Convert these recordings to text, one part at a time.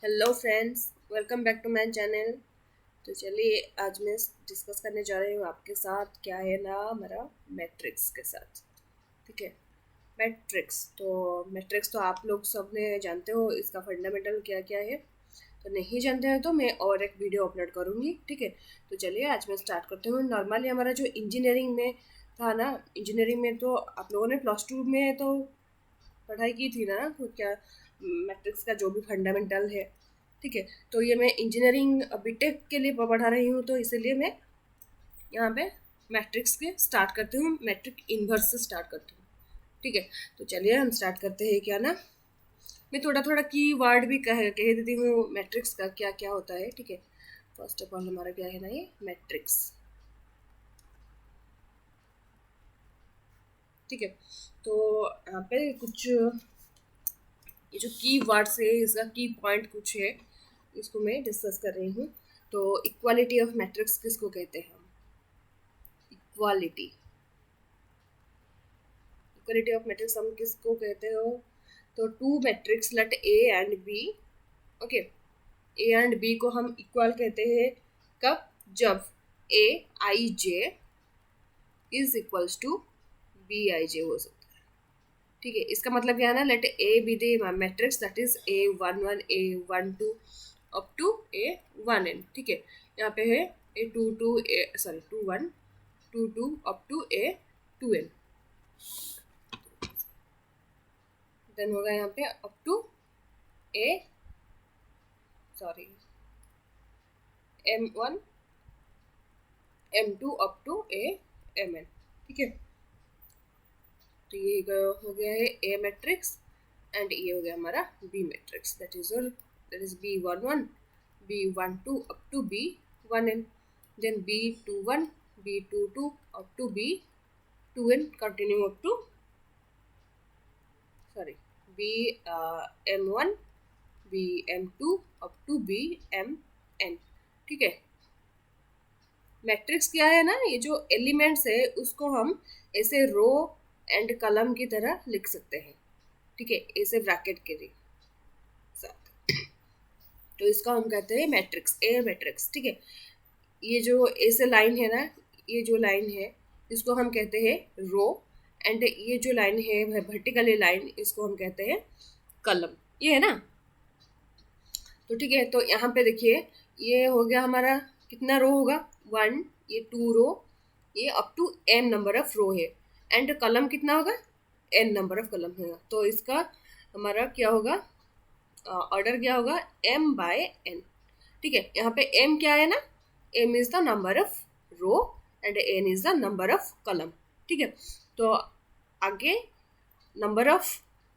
Hello friends, welcome back to my channel. तो चलिए आज मैं डिस्कस करने जा रही हूँ आपके साथ क्या है ना हमारा मैट्रिक्स के साथ। ठीक है, मैट्रिक्स तो आप लोग सब ने जानते हो, इसका फंडामेंटल क्या क्या है। तो नहीं जानते हैं तो मैं और एक वीडियो अपलोड करूँगी। ठीक है, तो चलिए आज मैं स्टार्ट करती हूँ। नॉर्मली हमारा जो इंजीनियरिंग में था ना, इंजीनियरिंग में तो आप लोगों ने +2 में तो पढ़ाई की थी ना, तो क्या मैट्रिक्स का जो भी फंडामेंटल है। ठीक है, तो ये मैं इंजीनियरिंग बीटेक के लिए पढ़ा रही हूँ, तो इसीलिए मैं यहाँ पे मैट्रिक्स के स्टार्ट करती हूँ, मैट्रिक इन्वर्स से स्टार्ट करती हूँ। ठीक है, तो चलिए हम स्टार्ट करते हैं। क्या ना, मैं थोड़ा थोड़ा की वर्ड भी कह देती हूँ मैट्रिक्स का क्या क्या होता है। ठीक है, फर्स्ट ऑफ ऑल हमारा क्या है ना, ये मैट्रिक्स। ठीक है, तो यहाँ पे कुछ ये जो की वर्ड्स है, इसका की पॉइंट कुछ है, इसको मैं डिस्कस कर रही हूँ। तो इक्वालिटी ऑफ मैट्रिक्स किसको कहते हैं हम? इक्वालिटी इक्वालिटी ऑफ मैट्रिक्स हम किसको कहते हो? तो two matrix let A and B. Okay, A and B को हम इक्वल कहते हैं कब? जब A I J is equals to B I J हो सकता है। ठीक है, इसका मतलब क्या है ना, let A B the matrix that is A11 A12 up to A1n। ठीक है, यहाँ पे है A22 A21 22 up to A2n। Then होगा यहाँ पे up to A sorry M1 M2 up to AMn। ठीक है, तो ये हो गया है ए मैट्रिक्स, एंड ये हो गया हमारा B matrix, that is B11 B12 up to B1n। Then B21 B22 up to B2n, continue up to sorry B M1 BM2 up to BMn। ठीक है, मैट्रिक्स क्या है ना, ये जो एलिमेंट्स है उसको हम ऐसे रो एंड कॉलम की तरह लिख सकते हैं। ठीक है, ऐसे ब्रैकेट के लिए साथ, तो इसको हम कहते हैं मैट्रिक्स, ए मैट्रिक्स। ठीक है, ये जो ऐसे लाइन है ना, ये जो लाइन है इसको हम कहते हैं रो, एंड ये जो लाइन है वर्टिकली लाइन, इसको हम कहते हैं कॉलम। ये है ना, तो ठीक है, तो यहाँ पे देखिए ये हो गया हमारा, कितना रो होगा? 1, ये 2 रो, ये up to m number of row है, एंड कॉलम कितना होगा? n नंबर ऑफ कॉलम होगा। तो इसका हमारा क्या होगा, ऑर्डर क्या होगा? m/n। ठीक है, यहाँ पे m क्या है ना, m is the number of row and n is the number of column. ठीक है, तो आगे नंबर ऑफ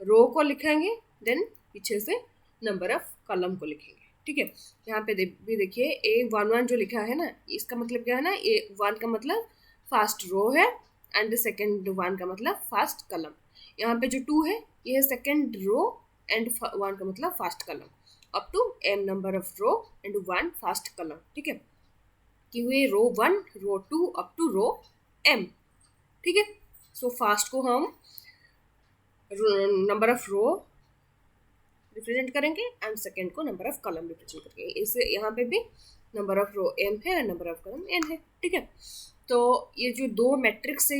रो को लिखेंगे, देन पीछे से नंबर ऑफ कॉलम को लिखेंगे। ठीक है, यहाँ पे भी देखिए A11 जो लिखा है ना, इसका मतलब क्या है ना, A1 का मतलब फर्स्ट रो है, एंड सेकेंड 1 का मतलब फर्स्ट कॉलम। यहाँ पे जो 2 है, ये है सेकेंड रो, एंड 1 का मतलब first column, up to m number of row and 1 first column. ठीक है, कि हुए row 1 row 2 up to row m। ठीक है, सो फर्स्ट को हम नंबर ऑफ रो रिप्रेजेंट करेंगे, एंड सेकेंड को नंबर ऑफ कॉलम रिप्रेजेंट करेंगे। इससे यहाँ पे भी नंबर ऑफ रो m है और नंबर ऑफ कॉलम n है। ठीक है, तो ये जो दो मैट्रिक्स है,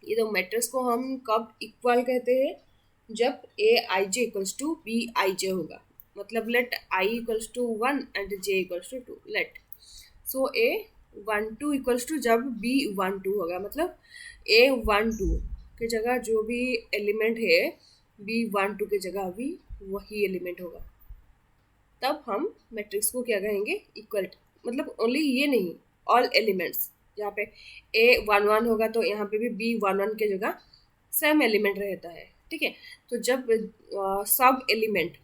ये दो मैट्रिक्स को हम कब इक्वल कहते हैं? जब A I J equals to B I j होगा, मतलब let i equals to 1 and j equals to 2। Let so A12 equals to जब B12 होगा, मतलब A12 की जगह जो भी एलिमेंट है B12 की जगह भी वही एलिमेंट होगा, तब हम मैट्रिक्स को क्या कहेंगे? इक्वल। मतलब ओनली ये नहीं, ऑल एलिमेंट्स, यहाँ पे A11 होगा तो यहाँ पे भी B11 के जगह सेम एलिमेंट रहता है। ठीक है, तो जब सब एलिमेंट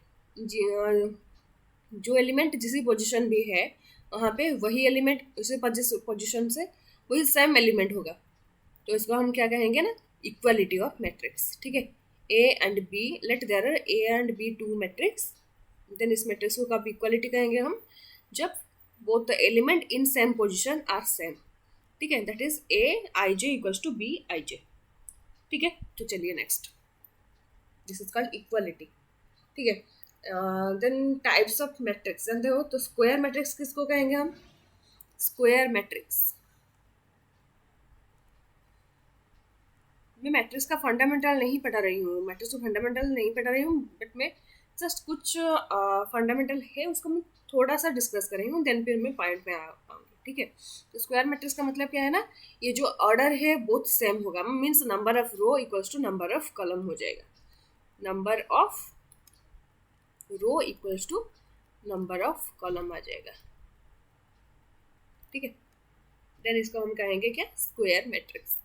जो एलिमेंट जिसी पोजीशन भी है, वहाँ पे वही एलिमेंट उसी पोजीशन से वही सेम एलिमेंट होगा, तो इसको हम क्या कहेंगे ना, इक्वालिटी ऑफ मैट्रिक्स। ठीक है, A and B, let there are A and B two matrix, then इस मैट्रिक्स को कब इक्वालिटी कहेंगे हम? जब both the element in same position are same. ठीक है, that is A I J equals to B I J. ठीक है, तो चलिए next, this is called equality. ठीक है, देन टाइप्स ऑफ मैट्रिक्स जानते हो, तो स्क्वायर मैट्रिक्स किसको कहेंगे हम? Square matrix. मैं मैट्रिक्स का फंडामेंटल नहीं पढ़ा रही हूँ, मैट्रिक्स को फंडामेंटल नहीं पढ़ा रही हूँ, बट मैं जस्ट कुछ फंडामेंटल है उसको मैं थोड़ा सा डिस्कस कर रही हूँ, देन फिर मैं पॉइंट पे आऊँगी, ठीक है। तो स्क्वायर मैट्रिक्स का मतलब क्या है ना, ये जो ऑर्डर है बोथ सेम होगा, means number of row equals to number of column हो जाएगा, number of row equals to number of column आ जाएगा, ठीक है। देन इसको हम कहेंगे क्या? स्क्वायर मैट्रिक्स,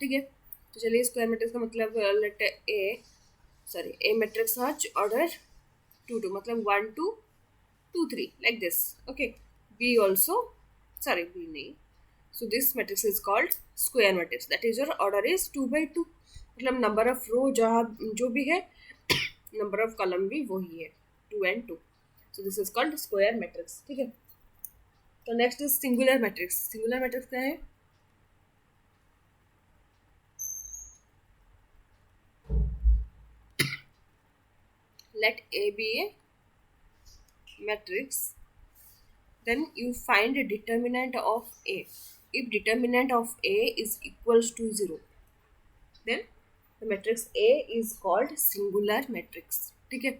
ठीक है। तो चलिए स्क्वायर मैट्रिक्स का मतलब let A matrix has order 2 2 मतलब 1 2 2 3 like this, okay। B also, sorry B नहीं, so this matrix is called square matrix, that is your order is 2 by 2, मतलब नंबर ऑफ रो जहाँ जो भी है नंबर ऑफ कॉलम भी वही है 2 and 2, so this is called square matrix, ठीक है। तो next is singular matrix. Singular matrix क्या है? let A be a matrix, then you find a determinant of A. If determinant of A is equals to 0, then the matrix A is called singular matrix, ठीक है।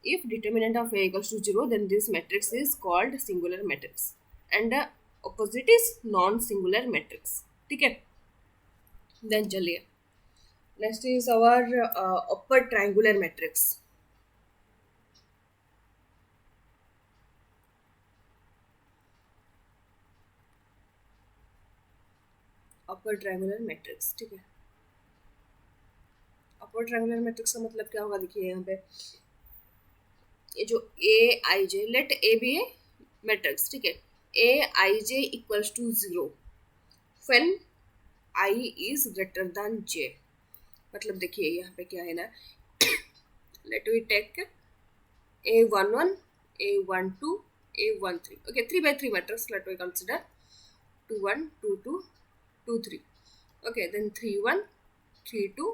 If determinant of A equals to 0, then this matrix is called singular matrix, and the opposite is non-singular matrix, ठीक है। Then चलिए next is our upper triangular matrix. Upper triangular matrix, ठीक है। Upper triangular matrix का मतलब क्या होगा? देखिए यहाँ पे ये जो A I J, let A B A matrix, ठीक है। A I J equals to 0 when I is greater than J, मतलब देखिए यहाँ पे क्या है ना, let we take A11 A12 A13, okay, 3 by 3 matrix, let we consider 2 1 2 2 2 3, okay, then 3 1 3 2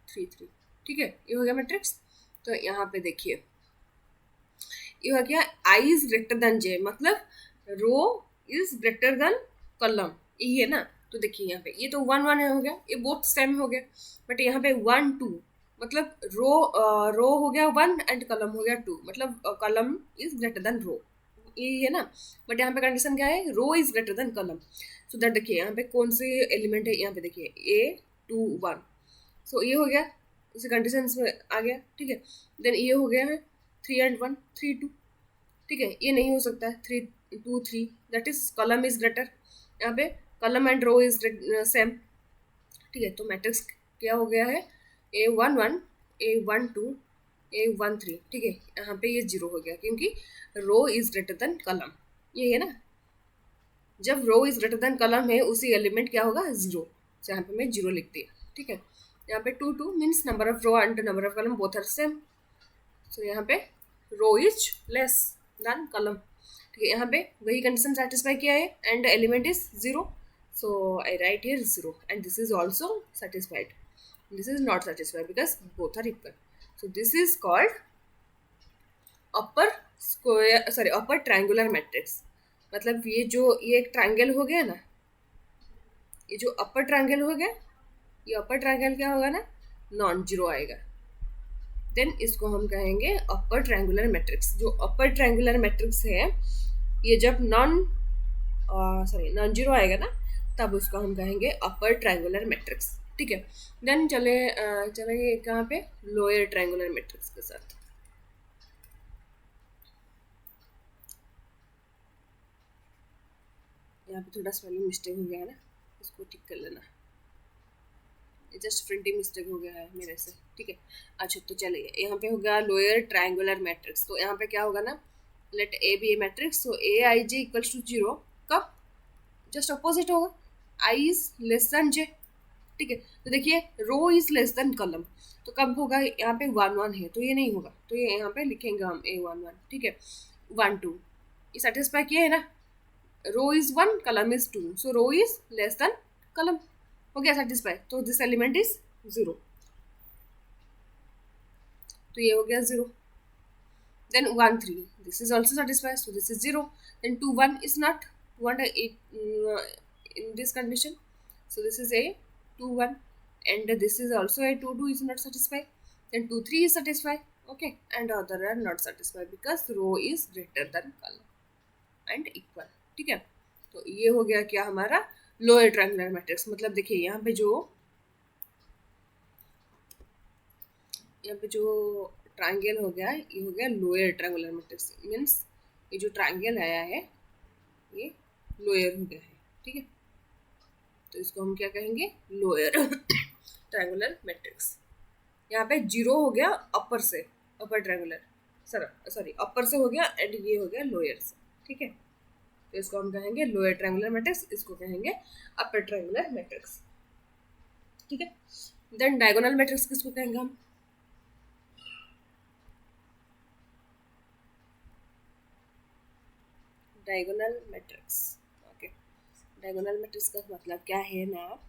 3 3, ठीक है। ये हो गया मैट्रिक्स। तो यहाँ पे देखिए ये हो गया आई इज ग्रेटर देन जे, मतलब रो इज ग्रेटर देन कॉलम, यही है ना। तो देखिए यहाँ पे ये तो 1 1 हो गया, ये बोथ सेम हो गया, बट यहाँ पे 1 2 मतलब रो हो गया 1 एंड कॉलम हो गया 2, मतलब column is greater than row, यही है ना। बट यहाँ पे कंडीशन क्या है? Row is greater than column, so that देखिए यहाँ पे कौन से एलिमेंट है, यहाँ पे देखिए A21, सो ये हो गया, इसे कंडीशन में आ गया, ठीक है। देन ये हो गया है 3 and 1 3 2, ठीक है। ये नहीं हो सकता है 3 2 3, that is column is greater, यहाँ पे column and row is same, ठीक है। तो मैट्रिक्स क्या हो गया है? A11 A12 A13, ठीक है। यहाँ पे ये 0 हो गया क्योंकि रो इज ग्रेटर देन कॉलम, ये है ना। जब रो इज ग्रेटर देन कॉलम है उसी एलिमेंट क्या होगा? 0, तो यहाँ पे मैं 0 लिख दिया, ठीक है। यहाँ पे 2 2 means number of row and number of column both are same, so यहाँ पे row is less than column, ठीक है। यहाँ पे वही कंडीशन सेटिस्फाई किया है and element is 0, so I write here 0, and this is also satisfied, this is not satisfied because both are equal, so this is called upper triangular matrix। मतलब ये एक ट्रायंगल हो गया ना, ये जो अपर ट्रायंगल हो गया, ये अपर ट्रायंगल क्या होगा ना? नॉन जीरो आएगा, देन इसको हम कहेंगे अपर ट्रायंगुलर मैट्रिक्स। जो अपर ट्रायंगुलर मैट्रिक्स है ये जब नॉन जीरो आएगा ना, तब उसको हम कहेंगे अपर ट्रायंगुलर मैट्रिक्स, ठीक है। देन चलेंगे कहाँ पे? लोअर ट्रायंगुलर मैट्रिक्स के साथ। यहाँ पे थोड़ा स्पेलिंग मिस्टेक हो गया है ना, इसको ठीक कर लेना, जस्ट प्रिंटिंग मिस्टेक हो गया है मेरे से, ठीक है। अच्छा तो चलिए यहाँ पे होगा लोअर ट्रायंगुलर मैट्रिक्स। तो यहाँ पे क्या होगा ना, let A B A matrix, so A I J equals to 0, कब? जस्ट अपोजिट होगा, i is less than j, ठीक है। तो देखिए row is less than column, तो कब होगा? यहाँ पे 1 1 है तो ये नहीं होगा, तो ये यहाँ पे लिखेंगे हम A11, ठीक है। 1 2 ये सेटिस्फाई किया है ना, row is 1 column is 2, so row is less than column, हो गया सेटिस्फाई, तो दिस एलिमेंट इज 0। तो ये हो गया 0. Then 1 3, this is also satisfied, so this is 0. Then 2 1 is not 2 1 in this condition, so this is a 2 1, and this is also a 2 2 is not satisfied. Then 2 3 is satisfied, okay, and other are not satisfied because row is greater than column and equal. ठीक है, तो ये हो गया क्या हमारा lower triangular matrix. मतलब देखिए यहाँ पे जो ट्रायंगल हो गया, ये हो गया लोअर ट्रायंगुलर मैट्रिक्स. मीन्स ये जो ट्रायंगल आया है ये लोअर हो गया है. ठीक है, तो इसको हम क्या कहेंगे, लोअर ट्रायंगुलर मैट्रिक्स. यहाँ पे 0 हो गया अपर से, अपर ट्रायंगुलर, सॉरी अपर से हो गया, एंड ये हो गया लोअर से. ठीक है, तो इसको हम कहेंगे लोअर ट्रायंगुलर मैट्रिक्स, इसको कहेंगे अपर ट्रायंगुलर मैट्रिक्स. ठीक है, देन डायगोनल मैट्रिक्स किसको कहेंगे हम, diagonal matrix. Okay, diagonal matrix का मतलब क्या है ना,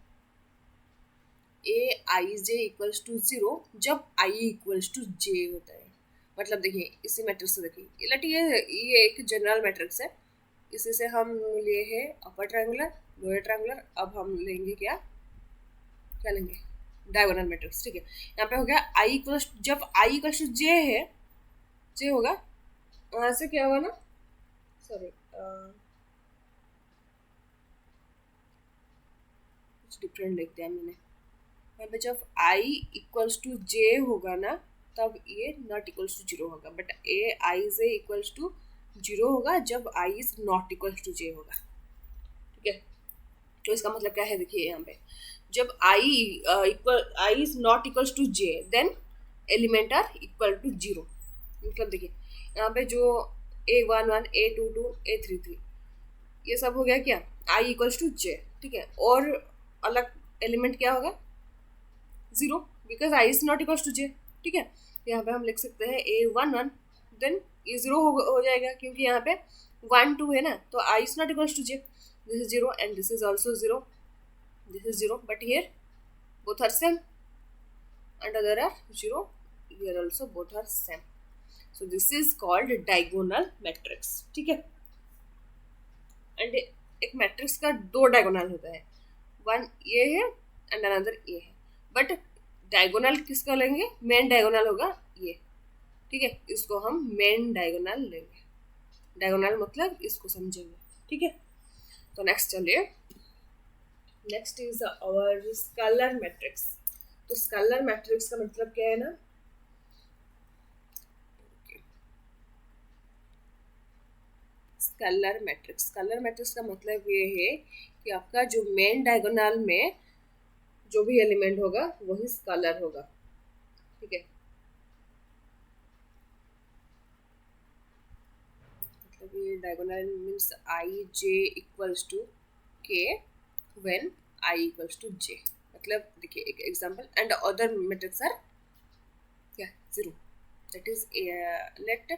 ए आई जे इक्वल्स टू 0 जब आई इक्वल्स टू जे होता है. मतलब देखिए इसी मैट्रिक्स से देखिए, ये एक जनरल मैट्रिक्स है, इसी से हम लिए हैं अपर ट्रायंगुलर, लोअर ट्रायंगुलर. अब हम लेंगे क्या लेंगे, डायगोनल मैट्रिक्स. ठीक है, यहाँ पे हो गया आई इक्वल्स, जब आई इक्वल्स टू जे है, जे होगा वहाँ से क्या होगा ना, सॉरी कुछ डिफरेंट लिख दिया मैंने यहाँ पे. जब आई इक्वल्स टू जे होगा ना, तब ये नॉट इक्वल्स टू 0 होगा. But A I J equals to 0 होगा जब आई is not equals to j होगा. ठीक है, तो इसका मतलब क्या है, देखिए यहाँ पे जब आई is not equals to J, then element are equal to 0. मतलब देखिए यहाँ पे जो A1 1 A2 2 A3 3 ये सब हो गया क्या, आई इक्वल्स टू जे. ठीक है, और अलग एलिमेंट क्या होगा, 0, because I is not equals to J. ठीक है, यहाँ पे हम लिख सकते हैं A1 1, देन ये 0 हो जाएगा क्योंकि यहाँ पे 1 2 है ना, तो I is not equals to J. This is 0 and this is also 0, this is 0, but here both are same and other are 0, here also both are same. So this is called diagonal matrix. ठीक है, and एक matrix का 2 diagonal होता है, one ये है and another ये है. बट डायगोनल किसका लेंगे, मेन डायगोनल होगा ये. ठीक है, इसको हम मेन डायगोनल लेंगे. डायगोनल मतलब इसको समझेंगे. ठीक है, तो नेक्स्ट चलिए, next is our scalar matrix. तो स्केलर मैट्रिक्स का मतलब क्या है ना, स्केलर मैट्रिक्स का मतलब ये है कि आपका जो मेन डायगोनल में जो भी एलिमेंट होगा वही स्केलर होगा. ठीक है, मतलब ये diagonal means i J equals to k when i equals to j. मतलब देखिए एक example, and other matrix are क्या 0, दैट इज लेट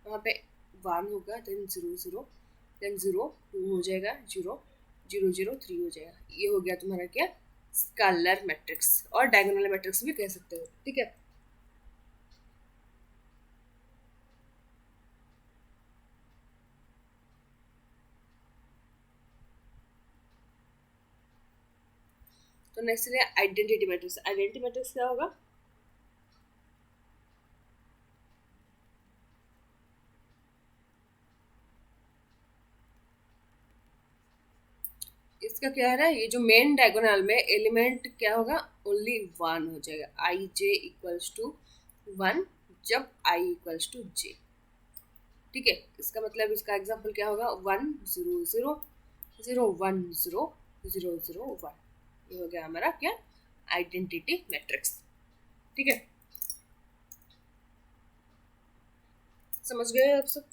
वहाँ पे 1 होगा, देन 0 0, देन 0 2 हो जाएगा, 0 0 0 3 हो जाएगा. ये हो गया तुम्हारा क्या, स्केलर मैट्रिक्स, और डायगोनल मैट्रिक्स भी कह सकते हो. ठीक है, तो नेक्स्ट है आइडेंटिटी मैट्रिक्स. आइडेंटिटी मैट्रिक्स क्या होगा, इसका क्या है ना, ये जो मेन डायगोनल में एलिमेंट क्या होगा, ओनली 1 हो जाएगा. आई जे इक्वल्स टू 1 जब आई इक्वल्स टू जे. ठीक है, इसका मतलब इसका एग्जांपल क्या होगा, 1 0 0 0 1 0 0 0 1. ये हो गया हमारा क्या, आइडेंटिटी मैट्रिक्स. ठीक है, समझ गए आप सब.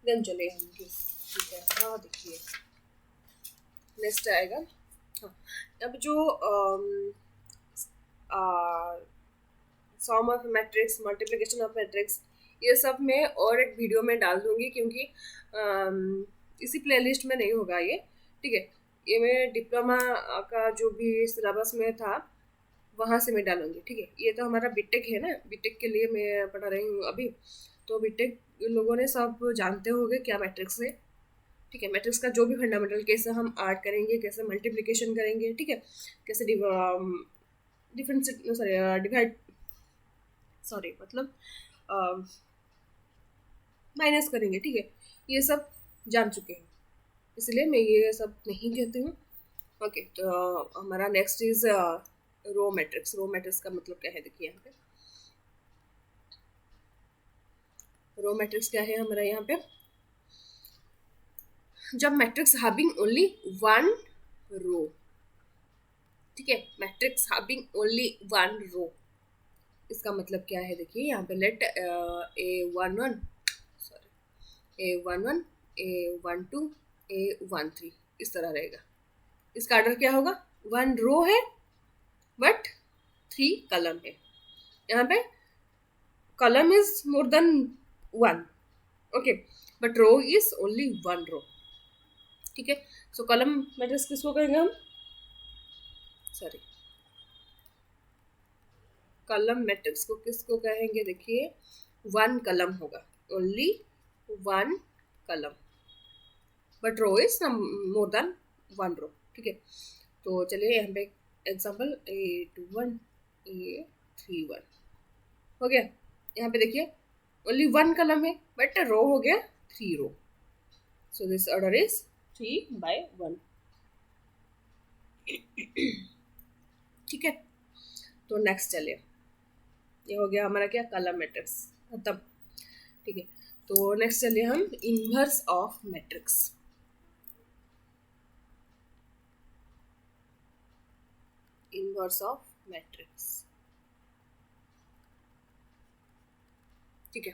देन चले हम, ठीक है, हाँ देखिए नेक्स्ट आएगा. हाँ, अब जो sum of matrix, multiplication of matrix, ये सब मैं और एक वीडियो में डाल दूंगी क्योंकि इसी प्लेलिस्ट में नहीं होगा ये. ठीक है, ये मैं डिप्लोमा का जो भी सिलेबस में था वहाँ से मैं डालूंगी, ठीक है। ये तो हमारा बीटेक है ना, बीटेक के लिए मैं पढ़ा रही हूँ अभी। तो बीटेक लोगों ने सब जानते होंगे क्या मैट्रिक्स है, ठीक है। मैट्रिक्स का जो भी फंडामेंटल, कैसे हम ऐड करेंगे, कैसे मल्टीप्लिकेशन करेंगे, ठीक है, कैसे डिफरेंस, सॉरी डिवाइड, सॉरी मतलब माइनस करेंगे, ठीक है, ये सब जान चुके हैं, इसलिए मैं ये सब नहीं कहती हूँ। ओके, तो हमारा next is row matrix. Row matrix का मतलब क्या है, देखिए यहाँ पे रो मैट्रिक्स क्या है हमारा यहाँ पे, जब matrix having only one row, ठीक है, मैट्रिक्स हैविंग ओनली वन रो, इसका मतलब क्या है, देखिए यहाँ पे late A11, sorry A11, A12, A13, इस तरह रहेगा। इसका ऑर्डर क्या होगा, वन रो है बट 3 कलम है। यहाँ पे column is more than one, okay, but row is only one row, ठीक है। सो कलम मैट्रिक्स किसको कहेंगे हम, सॉरी कलम मैट्रिक्स को किसको कहेंगे, देखिए वन कलम होगा, only one column, but row is more than one row, ठीक है। तो चलिए यहाँ पे एग्जाम्पल A21, A31 हो गया। यहाँ पे देखिए ओनली वन कलम है बट रो हो गया 3 रो, सो दिस ऑर्डर इज 3/1, ठीक है। तो नेक्स्ट चलिए, ये हो गया हमारा क्या, कलम मैट्रिक्स खत्म, ठीक है। तो नेक्स्ट चलिए हम inverse of matrix. Inverse of matrix, ठीक है।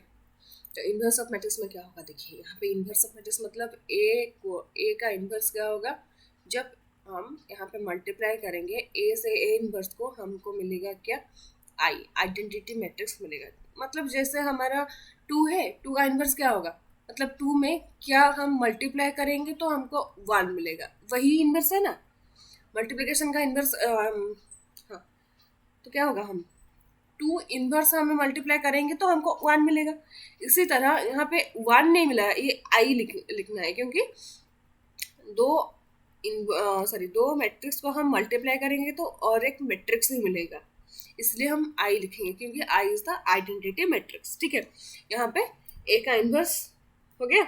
तो इनवर्स ऑफ मैट्रिक्स में क्या होगा, देखिए यहाँ पे इनवर्स ऑफ मैट्रिक्स मतलब ए का इनवर्स क्या होगा, जब हम यहाँ पे मल्टीप्लाई करेंगे ए से ए इनवर्स को, हमको मिलेगा क्या, आई, आइडेंटिटी मैट्रिक्स मिलेगा। मतलब जैसे हमारा 2 है, 2 का इनवर्स क्या होगा, मतलब 2 में क्या हम मल्टीप्लाई करेंगे तो हमको 1 मिलेगा, वही इनवर्स है ना। मल्टीप्लिकेशन का इनवर्स, हाँ, तो क्या होगा, हम 2 इनवर्स हमें मल्टीप्लाई करेंगे तो हमको 1 मिलेगा। इसी तरह यहाँ पे 1 नहीं मिला, ये आई लिखना है, क्योंकि दो दो मैट्रिक्स को हम मल्टीप्लाई करेंगे तो और एक मैट्रिक्स ही मिलेगा, इसलिए हम आई लिखेंगे, क्योंकि I is the identity matrix, ठीक है। यहाँ पे ए का इनवर्स हो गया।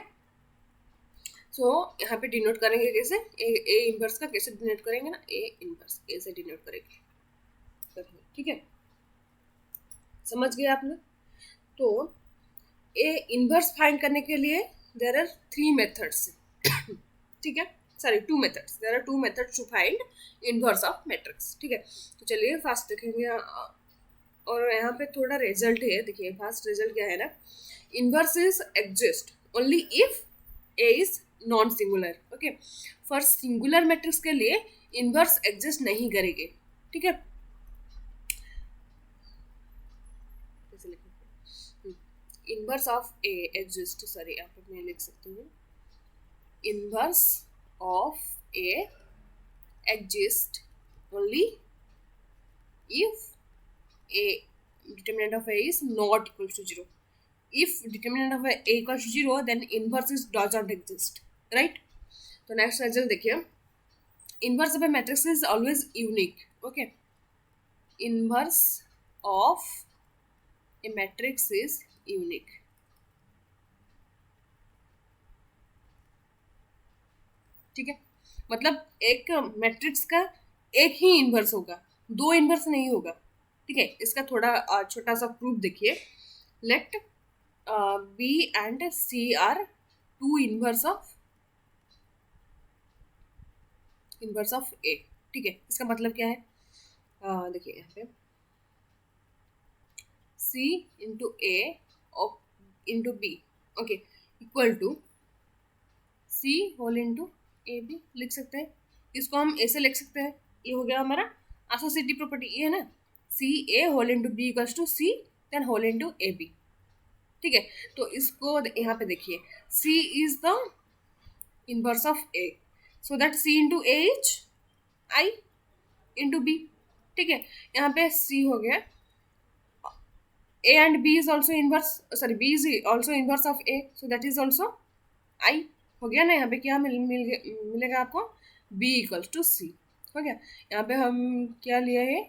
सो यहाँ पे डिनोट करेंगे कैसे, ए इनवर्स का कैसे डिनोट करेंगे ना, ए इनवर्स, ए से डिनोट करेंगे, ठीक है, समझ गए आपने। तो ए इनवर्स फाइंड करने के लिए देयर आर 3 मेथड्स, ठीक है, sorry 2 methods, there are 2 methods to find inverse of matrix, ठीक है। तो चलिए फास्ट देखेंगे, और यहाँ पे थोड़ा रिजल्ट है, देखिए फास्ट रिजल्ट क्या है ना, inverse is exist only if A is non singular, okay. For singular matrix के लिए इनवर्स एग्जिस्ट नहीं करेंगे, ठीक है। Inverse of A exist, sorry यहाँ पे मैं लिख सकती हूँ, inverse of A exist only if a determinant of a is not equal to 0. If determinant of a equals to 0, then inverse is does not exist, right? तो next result देखिए, inverse of A matrix is always unique, okay. Inverse of A matrix is unique, ठीक है। मतलब एक matrix का एक ही inverse होगा, 2 inverse नहीं होगा, ठीक है। इसका थोड़ा छोटा सा प्रूफ देखिए, let B and C are 2 inverse of A, ठीक है। इसका मतलब क्या है, देखिए यहाँ पे C into A into B, okay, equal to C whole into A B लिख सकते हैं। इसको हम ऐसे लिख सकते हैं, ये हो गया हमारा एसोसिएटिव प्रॉपर्टी, ये है ना, C A whole into B equals to C then whole into A B, ठीक है। तो इसको यहाँ पे देखिए, C is the inverse of A, so that C into A is I into B, ठीक है, यहाँ पे सी हो गया, A and B is also inverse, sorry B is also inverse of A, so that is also I. हो गया ना, यहाँ पे क्या मिलेगा आपको, बी इक्वल्स टू सी। हो गया, यहाँ पे हम क्या लिए है,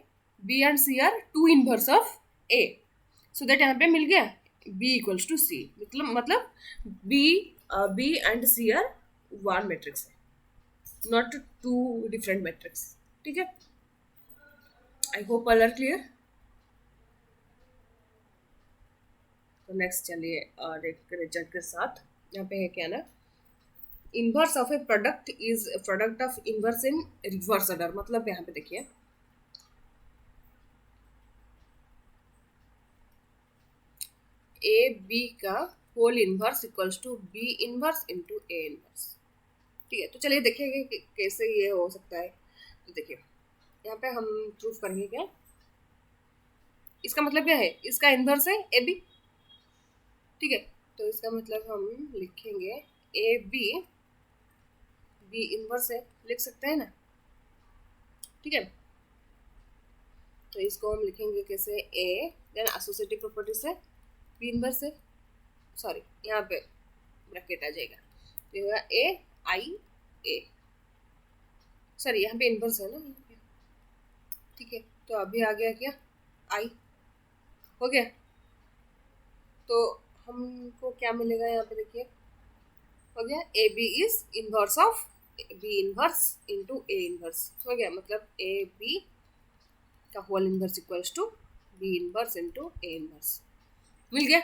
B and C are two inverse of A, so that यहाँ पे मिल गया बी इक्वल्स टू सी, मतलब B and C are one matrix है, नॉट टू डिफरेंट मैट्रिक्स। ठीक है, I hope all are clear. तो नेक्स्ट चलिए और एक रिजल्ट के साथ, यहाँ पे है क्या ना, inverse of a product is product of inverse in reverse order. मतलब यहाँ पे देखिए, ए बी का whole inverse equals to B inverse into A inverse. ठीक है, तो चलिए देखिए कि कैसे ये हो सकता है। तो देखिए यहाँ पे हम प्रूफ करेंगे क्या, इसका मतलब क्या है, इसका इनवर्स है ए बी। ठीक है, तो इसका मतलब हम लिखेंगे ए बी, बी इनवर्स है, लिख सकते हैं ना। ठीक है, तो इसको हम लिखेंगे कैसे, ए देन एसोसिएटिव प्रॉपर्टी से बी इनवर्स है, सॉरी यहाँ पे ब्रैकेट आ जाएगा, तो होगा ए आई ए, सॉरी यहाँ पे इनवर्स है ना। ठीक है, तो अभी आ गया क्या, आई हो गया। तो हमको क्या मिलेगा यहाँ पे देखिए, हो गया A B is inverse of B inverse into A inverse. हो गया, मतलब ए बी का whole inverse equals to B inverse into A inverse, मिल गया।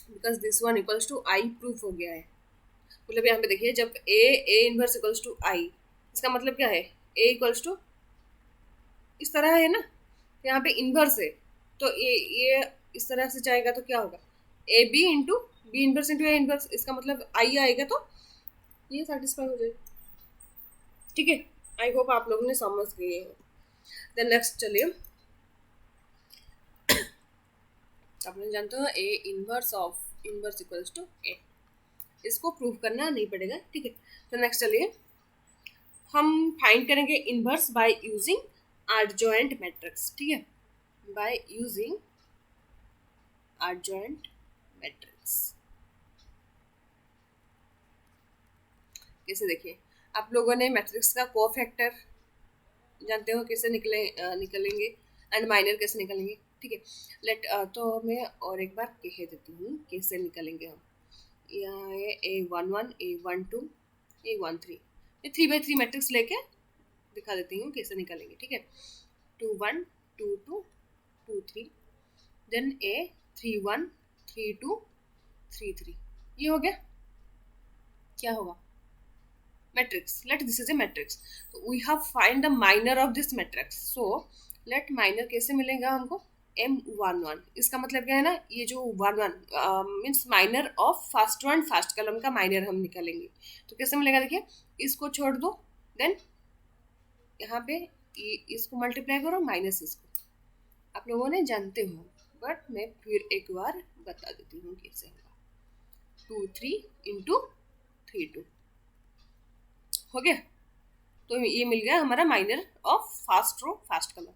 Because this one equals to I proof हो गया है। मतलब यहाँ पे देखिए, जब A inverse equals to I, इसका मतलब क्या है, ए इक्वल्स टू इस तरह है ना, यहाँ पे इनवर्स है, तो ये इस तरह से जाएगा तो क्या होगा, A B into B inverse into A inverse, इसका मतलब आई आएगा, तो ये सेटिस्फाई हो जाएगा। ठीक है, आई होप आप लोगों ने समझ गए। देन नेक्स्ट चलिए, आप लोग जानते हो A inverse of inverse equals to A, इसको प्रूव करना नहीं पड़ेगा। ठीक है, तो नेक्स्ट चलिए, हम फाइंड करेंगे inverse by using adjoint matrix. ठीक है, बाय यूजिंग adjoint मैट्रिक्स। कैसे देखिए, आप लोगों ने मैट्रिक्स का कोफैक्टर जानते हो कैसे निकलेंगे एंड माइनर कैसे निकलेंगे। ठीक है, लेट तो मैं और एक बार कह देती हूँ कैसे निकलेंगे हम। यहाँ है A11 A12 A13, ये 3x3 मैट्रिक्स लेके दिखा देती हूँ कैसे निकलेंगे। ठीक है, 21 22 23, देन A31 32 33, ये हो गया। क्या होगा, matrix, let this is a matrix, we have find the minor of this matrix. So let minor कैसे मिलेगा हमको, M11, इसका मतलब क्या है ना, ये जो 11 means minor of first one first column का माइनर हम निकालेंगे। तो कैसे मिलेगा, देखिए इसको छोड़ दो, देन यहाँ पे इसको मल्टीप्लाई करो माइनस इसको, आप लोगों ने जानते हो, बट मैं फिर एक बार बता देती हूँ कैसे होगा। 2 3 इंटू 3 2 हो गया, तो ये मिल गया हमारा minor of first row first column.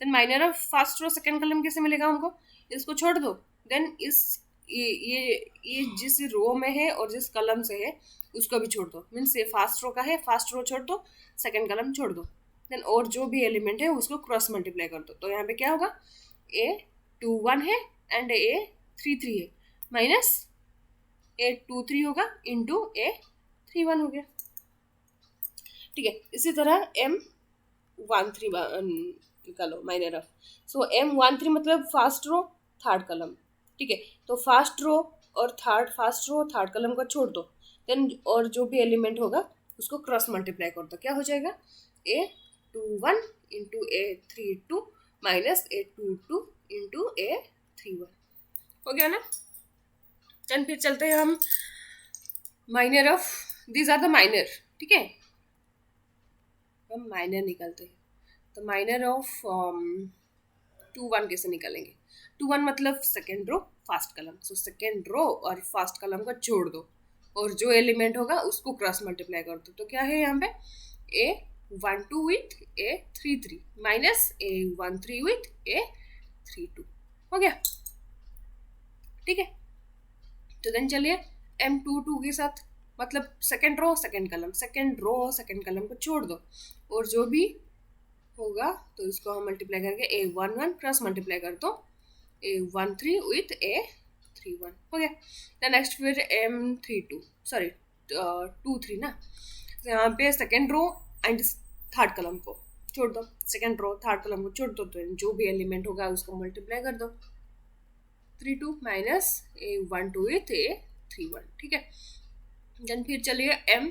Then minor of first row second column कैसे मिलेगा हमको, इसको छोड़ दो, देन इस ये जिस रो में है और जिस कॉलम से है उसको भी छोड़ दो, मीन्स ये फर्स्ट रो का है, फर्स्ट रो छोड़ दो, सेकंड कॉलम छोड़ दो, देन और जो भी एलिमेंट है उसको क्रॉस मल्टीप्लाई कर दो। तो यहाँ पे क्या होगा, A21 है एंड A33 है, माइनस A23 होगा इंटू A31 हो गया। ठीक है, इसी तरह M13 निकालो माइनर ऑफ, सो M13 मतलब फर्स्ट रो थर्ड कॉलम। ठीक है, तो फर्स्ट रो और थर्ड कॉलम को छोड़ दो, देन और जो भी एलिमेंट होगा उसको क्रॉस मल्टीप्लाई कर दो, क्या हो जाएगा, A21 into A32 minus A22 into A31 हो गया ना। चल फिर चलते हैं हम minor of, these are the minor. ठीक है, हम माइनर निकालते हैं, तो माइनर ऑफ 21 कैसे निकालेंगे, 21 मतलब second row first column, so second row और फर्स्ट कॉलम को छोड़ दो और जो एलिमेंट होगा उसको क्रॉस मल्टीप्लाई कर दो, तो क्या है यहाँ पे A12 with A33 minus A13 with A32 हो गया, ठीक है। तो देन चलिए M22 के साथ, मतलब सेकेंड रो सेकेंड कलम, सेकेंड रो सेकेंड कलम को छोड़ दो और जो भी होगा तो इसको हम मल्टीप्लाई करके A11 क्रॉस मल्टीप्लाई कर दो A13 विथ A31 हो गया। देन नेक्स्ट फिर M32 सॉरी 23 ना, तो यहाँ पे सेकेंड रो एंड थर्ड कलम को छोड़ दो, सेकेंड रो थर्ड कलम को छोड़ दो, तो जो भी एलिमेंट होगा उसको मल्टीप्लाई कर दो 32 माइनस A12 विथ A31, ठीक है। देन फिर चलिए M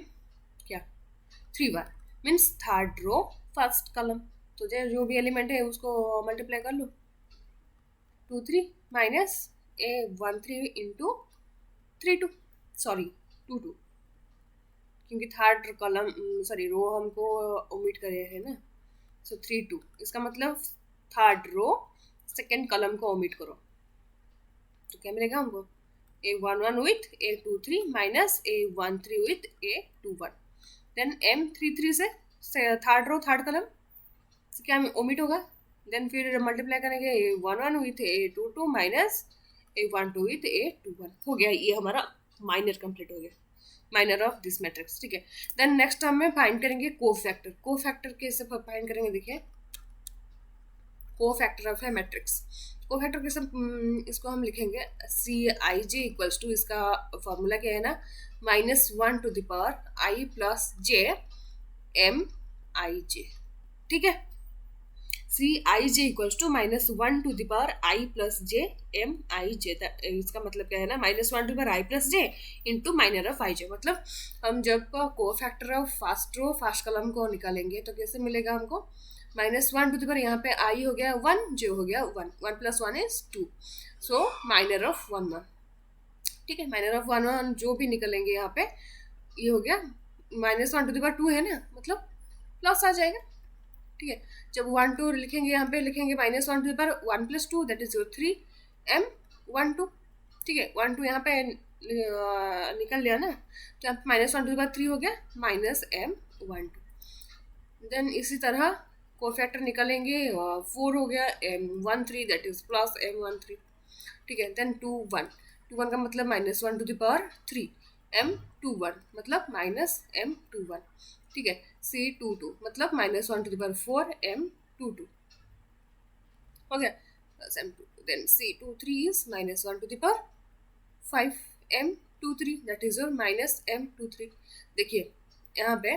क्या 31 मीन्स थर्ड रो फर्स्ट कलम, तो जो भी एलिमेंट है उसको मल्टीप्लाई कर लो 23 माइनस A13 इंटू 32 सॉरी 22 क्योंकि थर्ड कॉलम सॉरी रो हमको ओमिट करे हैं ना, सो 32 इसका मतलब थर्ड रो सेकेंड कॉलम को ओमिट करो, तो क्या मिलेगा हमको A11 with A23 minus A13 with A21। Then M33 से थर्ड रो थर्ड कॉलम से क्या ओमिट होगा, देन फिर मल्टीप्लाई करेंगे A11 with A22 minus A12 with A21 हो गया। ये हमारा माइनर कंप्लीट हो गया, माइनर ऑफ दिस मैट्रिक्स, ठीक है। देन नेक्स्ट हम में फाइंड करेंगे कोफैक्टर। कोफैक्टर कैसे फाइंड करेंगे, देखिए कोफैक्टर ऑफ है मैट्रिक्स। कोफैक्टर कैसे इसको हम लिखेंगे CIJ इक्वल्स टू, इसका फॉर्मूला क्या है ना, -1 to the power I plus J MIJ, ठीक है। CIJ equals to -1 to the power I plus J MIJ, इसका मतलब क्या है ना, -1 to the power I plus J into minor of IJ, मतलब हम जब cofactor of first row first column को निकालेंगे तो कैसे मिलेगा हमको, -1 टू द पावर यहाँ पे I हो गया 1, J हो गया 1, 1 plus 1 is 2, so minor of 1 1, ठीक है। माइनर ऑफ 1 1 जो भी निकलेंगे यहाँ पे ये हो गया -1 टू द पावर 2 है ना, मतलब प्लस आ जाएगा, ठीक है। जब 1 2 लिखेंगे यहाँ पे लिखेंगे -1 to the power 1 plus 2 that is your 3 M12, ठीक है। 1 2 यहाँ पे निकल लिया ना, तो यहाँ पे -1 टू द पावर 3 हो गया -M12। देन इसी तरह कोफैक्टर निकालेंगे 4 हो गया M13 that is plus M13, ठीक है। देन 2 1 का मतलब -1 टू द पावर 3 M21 मतलब -M21, ठीक है। C22 मतलब -1 टू द पावर 4 M22 हो गया plus M22। Then C23 is -1 to the power 5 M23 that is your -M23। देखिए यहाँ पे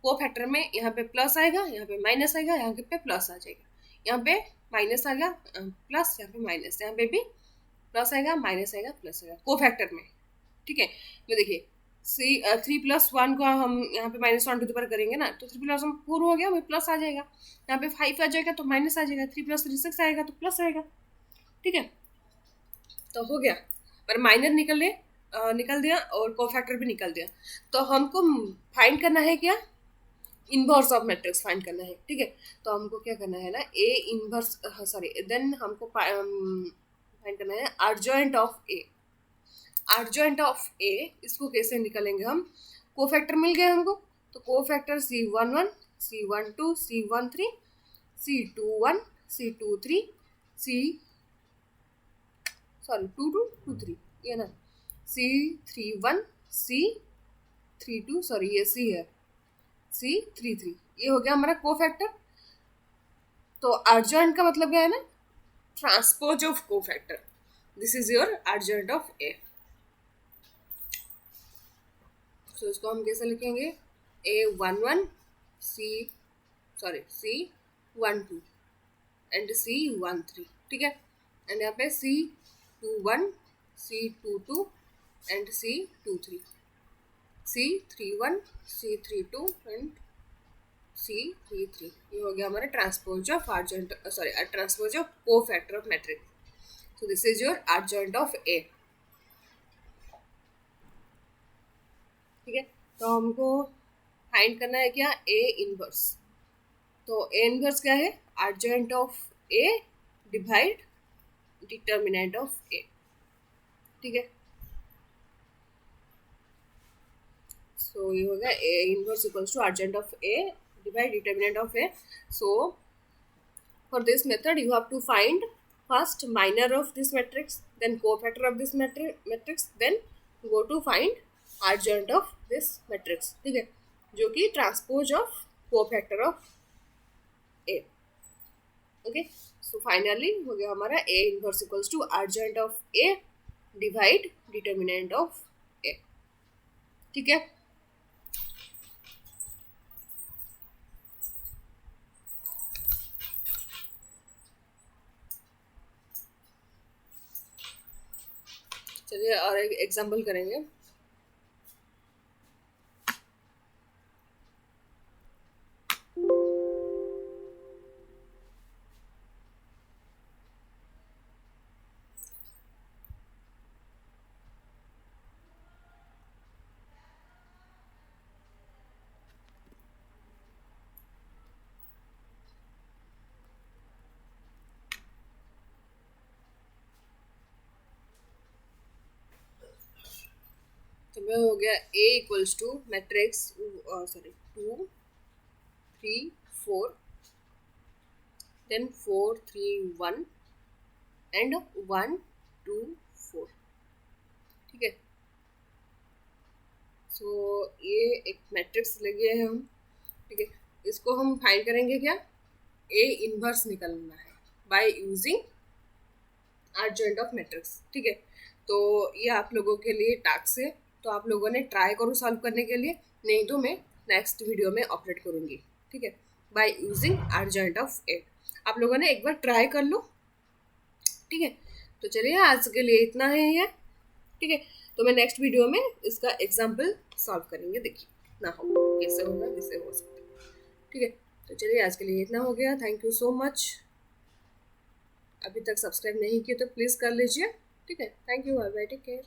कोफैक्टर में यहाँ पे प्लस आएगा, यहाँ पे माइनस आएगा, यहाँ पे प्लस आ जाएगा, यहाँ पे माइनस आ गया प्लस, यहाँ पे माइनस, यहाँ पे भी प्लस आएगा माइनस आएगा प्लस आएगा कोफैक्टर में, ठीक है। तो देखिए 3 + 1 को हम यहाँ पे -1 टू द पावर करेंगे ना, तो 3 + 1 4 हो गया, वही प्लस आ जाएगा, यहाँ पे 5 आ जाएगा तो माइनस आ जाएगा, 3 + 3 6 आएगा तो प्लस आएगा, ठीक है। तो हो गया, पर माइनर निकल दिया और कोफैक्टर भी निकल दिया, तो हमको फाइंड करना है क्या, इनवर्स ऑफ मैट्रिक्स फाइंड करना है, ठीक है। तो हमको क्या करना है ना, A इनवर्स सॉरी देन हमको फाइंड करना है adjoint of A। Adjoint of A इसको कैसे निकालेंगे हम, कोफैक्टर मिल गए हमको, तो cofactor C11 C12 C13 C21 C23 22 23 ये ना C31 C32 सॉरी ये C है C33, ये हो गया हमारा कोफैक्टर। तो अर्जेंट का मतलब क्या है ना, transpose of cofactor, this is your urgent of A। तो इसको हम कैसे लिखेंगे, A11 C12 एंड C13, ठीक है। एंड यहाँ पे C21 C22 and C23 C31 C32 and C33, ये हो गया हमारा transpose of urgent sorry transpose of cofactor of matrix. So this is your urgent of A, ठीक है। तो हमको फाइंड करना है क्या, A इनवर्स। तो A इनवर्स क्या है, adjoint of A divide determinant of A, ठीक है। सो ये हो गया A inverse equals to adjoint of A divide determinant of A. So for this method, you have to find first minor of this matrix, then cofactor of this matrix, then go to find adjoint of this matrix. ठीक है, जो कि transpose of cofactor of A. Okay, so finally हो गया हमारा A inverse equals to adjoint of A divide determinant of A. ठीक है, चलिए और एक एग्जाम्पल करेंगे. तो मैं हो गया A equals to matrix sorry 2 3 4 then 4 3 1 and 1 2 4. ठीक है, सो ये एक मैट्रिक्स लगे हैं हम. ठीक है, इसको हम फाइंड करेंगे क्या, A इनवर्स निकालना है by using adjoint of matrix. ठीक है, तो ये आप लोगों के लिए टास्क है, तो आप लोगों ने ट्राई करो सॉल्व करने के लिए, नहीं तो मैं नेक्स्ट वीडियो में ऑपरेट करूँगी. ठीक है, बाय यूजिंग adjoint ऑफ ए. आप लोगों ने एक बार ट्राई कर लो. ठीक है, तो चलिए आज के लिए इतना है ये. ठीक है, तो मैं नेक्स्ट वीडियो में इसका एग्जाम्पल सॉल्व करेंगे, देखिए ना हो कैसे होगा, कैसे हो सकता है. ठीक है, तो चलिए आज के लिए इतना हो गया. Thank you so much. अभी तक सब्सक्राइब नहीं किए तो प्लीज़ कर लीजिए. ठीक है, thank you, bye bye, take care.